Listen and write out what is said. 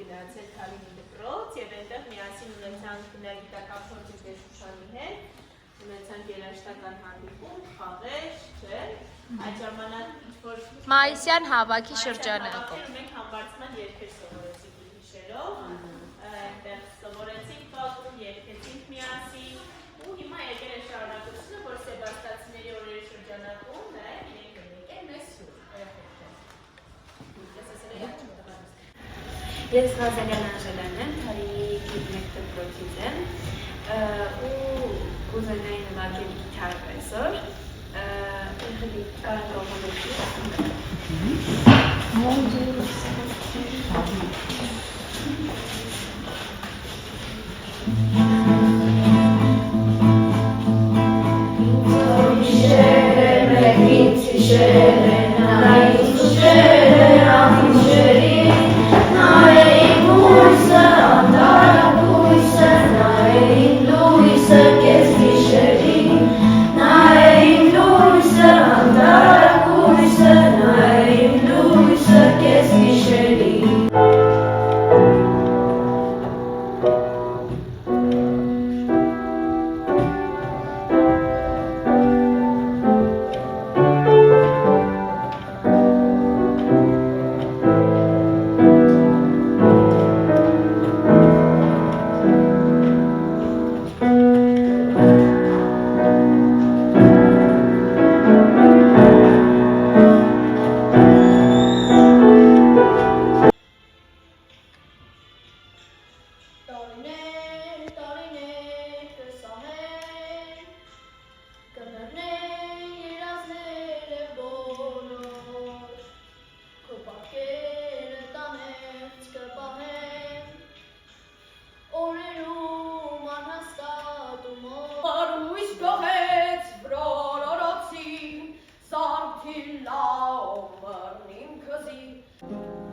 գնացել Թալինի դպրոց եւ այնտեղ միասին ունեցանք գիտական փորձի դեր Շուշանի հետ, ունեցանք երաժշտական հանդիպում, խաղեր, չէ՞։ Այդ ժամանակ ինչ-որ Մայիսյան հավաքի շրջանակով։ Մենք համբարձման երգեր սովորեցինք հիշելով, այնտեղ սովորեցինք պատում, երգեցինք միասին, ու հիմա եկել է շարունակությունը, որ Սեբաստացիների օրերի շրջանակում նաև իրենք են եկել մեզ Ես Ղազարյան Անժելան եմ, Թալինի գիտմեկ դպրոցից եմ ու կուզենայի նվագել գիթար այսօր, եղելի կարող Thank you.